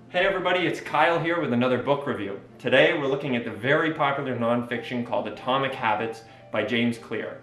Hey everybody, it's Kyle here with another book review. Today we're looking at the very popular nonfiction called Atomic Habits by James Clear.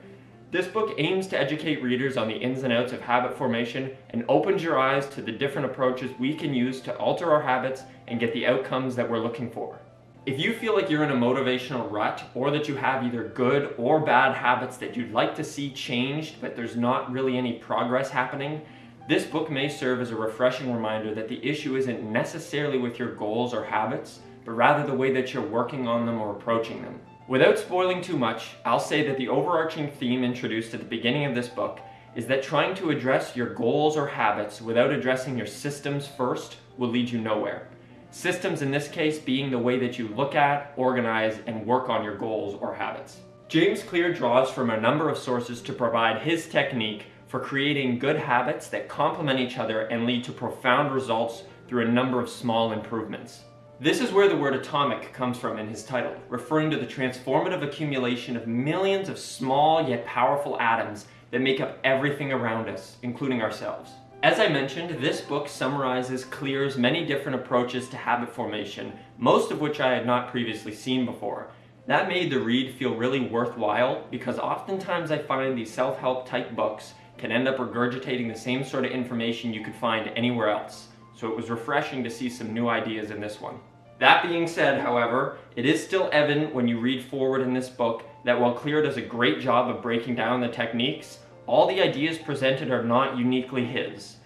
This book aims to educate readers on the ins and outs of habit formation and opens your eyes to the different approaches we can use to alter our habits and get the outcomes that we're looking for. If you feel like you're in a motivational rut or that you have either good or bad habits that you'd like to see changed but there's not really any progress happening, this book may serve as a refreshing reminder that the issue isn't necessarily with your goals or habits, but rather the way that you're working on them or approaching them. Without spoiling too much, I'll say that the overarching theme introduced at the beginning of this book is that trying to address your goals or habits without addressing your systems first will lead you nowhere. Systems in this case being the way that you look at, organize, and work on your goals or habits. James Clear draws from a number of sources to provide his technique for creating good habits that complement each other and lead to profound results through a number of small improvements. This is where the word atomic comes from in his title, referring to the transformative accumulation of millions of small yet powerful atoms that make up everything around us, including ourselves. As I mentioned, this book summarizes Clear's many different approaches to habit formation, most of which I had not previously seen before. That made the read feel really worthwhile because oftentimes I find these self-help type books can end up regurgitating the same sort of information you could find anywhere else. So it was refreshing to see some new ideas in this one. That being said, however, it is still evident when you read forward in this book that while Clear does a great job of breaking down the techniques, all the ideas presented are not uniquely his.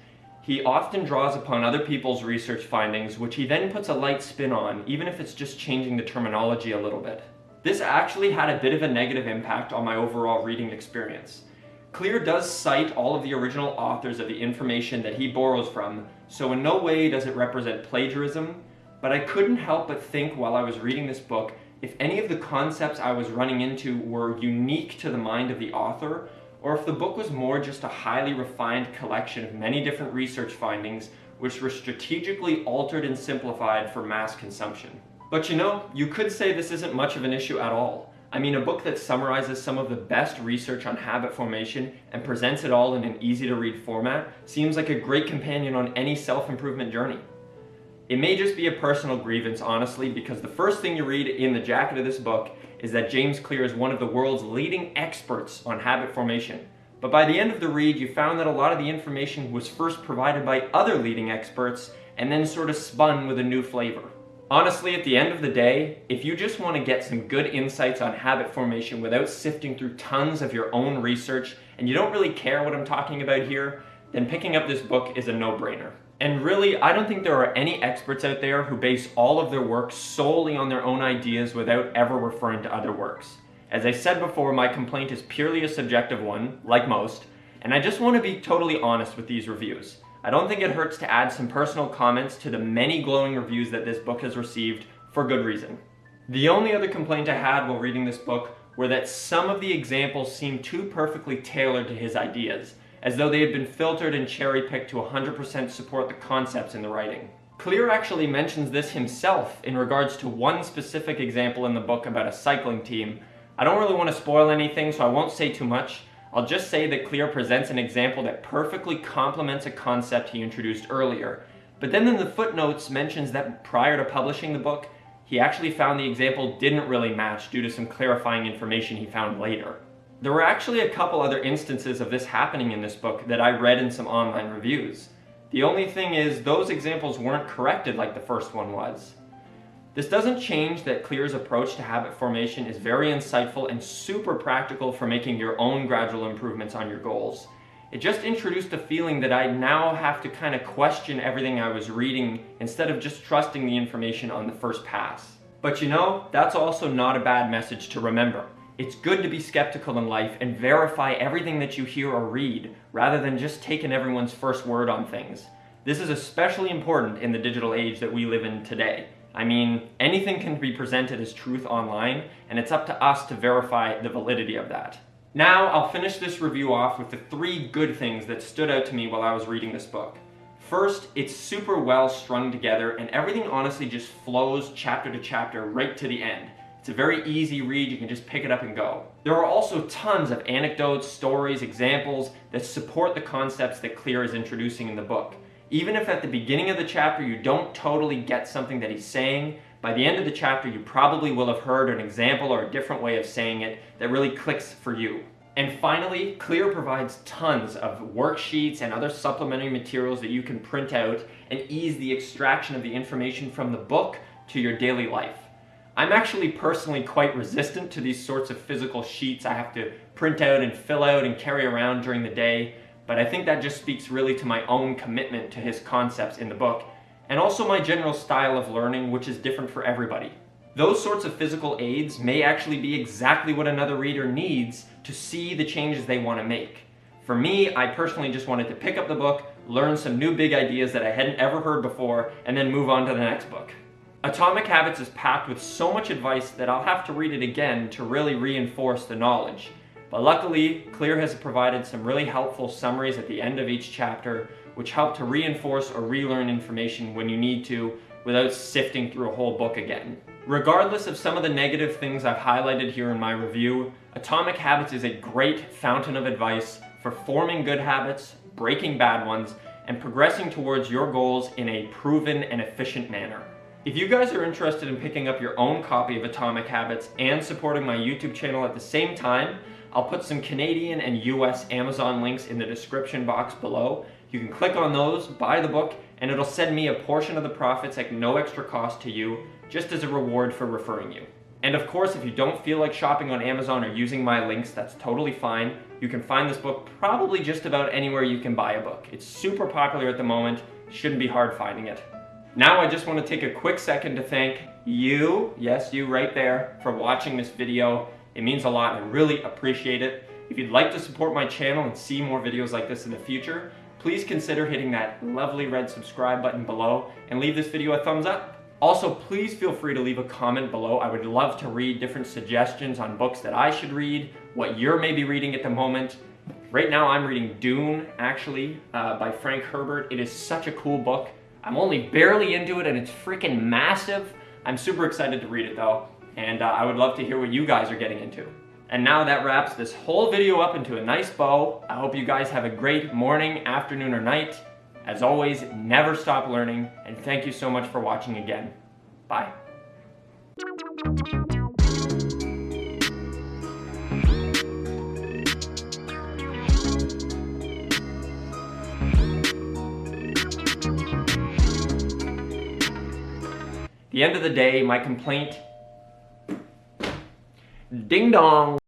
He often draws upon other people's research findings, which he then puts a light spin on, even if it's just changing the terminology a little bit. This actually had a bit of a negative impact on my overall reading experience. Clear does cite all of the original authors of the information that he borrows from, so in no way does it represent plagiarism, but I couldn't help but think while I was reading this book if any of the concepts I was running into were unique to the mind of the author, or if the book was more just a highly refined collection of many different research findings which were strategically altered and simplified for mass consumption. But you know, you could say this isn't much of an issue at all. I mean, a book that summarizes some of the best research on habit formation and presents it all in an easy-to-read format seems like a great companion on any self-improvement journey. It may just be a personal grievance, honestly, because the first thing you read in the jacket of this book is that James Clear is one of the world's leading experts on habit formation. But by the end of the read, you found that a lot of the information was first provided by other leading experts and then sort of spun with a new flavor. Honestly, at the end of the day, if you just want to get some good insights on habit formation without sifting through tons of your own research, and you don't really care what I'm talking about here, then picking up this book is a no-brainer. And really, I don't think there are any experts out there who base all of their work solely on their own ideas without ever referring to other works. As I said before, my complaint is purely a subjective one, like most, and I just want to be totally honest with these reviews. I don't think it hurts to add some personal comments to the many glowing reviews that this book has received for good reason. The only other complaint I had while reading this book were that some of the examples seemed too perfectly tailored to his ideas, as though they had been filtered and cherry-picked to 100% support the concepts in the writing. Clear actually mentions this himself in regards to one specific example in the book about a cycling team. I don't really want to spoil anything, so I won't say too much. I'll just say that Clear presents an example that perfectly complements a concept he introduced earlier, but then in the footnotes mentions that prior to publishing the book, he actually found the example didn't really match due to some clarifying information he found later. There were actually a couple other instances of this happening in this book that I read in some online reviews. The only thing is, those examples weren't corrected like the first one was. This doesn't change that Clear's approach to habit formation is very insightful and super practical for making your own gradual improvements on your goals. It just introduced a feeling that I now have to kind of question everything I was reading instead of just trusting the information on the first pass. But you know, that's also not a bad message to remember. It's good to be skeptical in life and verify everything that you hear or read, rather than just taking everyone's first word on things. This is especially important in the digital age that we live in today. I mean, anything can be presented as truth online, and it's up to us to verify the validity of that. Now, I'll finish this review off with the 3 good things that stood out to me while I was reading this book. First, it's super well strung together, and everything honestly just flows chapter to chapter right to the end. It's a very easy read, you can just pick it up and go. There are also tons of anecdotes, stories, examples that support the concepts that Clear is introducing in the book. Even if at the beginning of the chapter you don't totally get something that he's saying, by the end of the chapter you probably will have heard an example or a different way of saying it that really clicks for you. And finally, Clear provides tons of worksheets and other supplementary materials that you can print out and ease the extraction of the information from the book to your daily life. I'm actually personally quite resistant to these sorts of physical sheets I have to print out and fill out and carry around during the day, but I think that just speaks really to my own commitment to his concepts in the book, and also my general style of learning, which is different for everybody. Those sorts of physical aids may actually be exactly what another reader needs to see the changes they want to make. For me, I personally just wanted to pick up the book, learn some new big ideas that I hadn't ever heard before, and then move on to the next book. Atomic Habits is packed with so much advice that I'll have to read it again to really reinforce the knowledge. But luckily, Clear has provided some really helpful summaries at the end of each chapter, which help to reinforce or relearn information when you need to, without sifting through a whole book again. Regardless of some of the negative things I've highlighted here in my review, Atomic Habits is a great fountain of advice for forming good habits, breaking bad ones, and progressing towards your goals in a proven and efficient manner. If you guys are interested in picking up your own copy of Atomic Habits and supporting my YouTube channel at the same time, I'll put some Canadian and US Amazon links in the description box below. You can click on those, buy the book, and it'll send me a portion of the profits at no extra cost to you, just as a reward for referring you. And of course, if you don't feel like shopping on Amazon or using my links, that's totally fine. You can find this book probably just about anywhere you can buy a book. It's super popular at the moment, shouldn't be hard finding it. Now I just want to take a quick second to thank you, yes, you right there, for watching this video. It means a lot and I really appreciate it. If you'd like to support my channel and see more videos like this in the future, please consider hitting that lovely red subscribe button below and leave this video a thumbs up. Also, please feel free to leave a comment below. I would love to read different suggestions on books that I should read, what you're maybe reading at the moment. Right now I'm reading Dune, actually, by Frank Herbert. It is such a cool book. I'm only barely into it and it's freaking massive. I'm super excited to read it though, and I would love to hear what you guys are getting into. And now that wraps this whole video up into a nice bow. I hope you guys have a great morning, afternoon, or night. As always, never stop learning, and thank you so much for watching again. Bye. At the end of the day, my complaint, ding dong.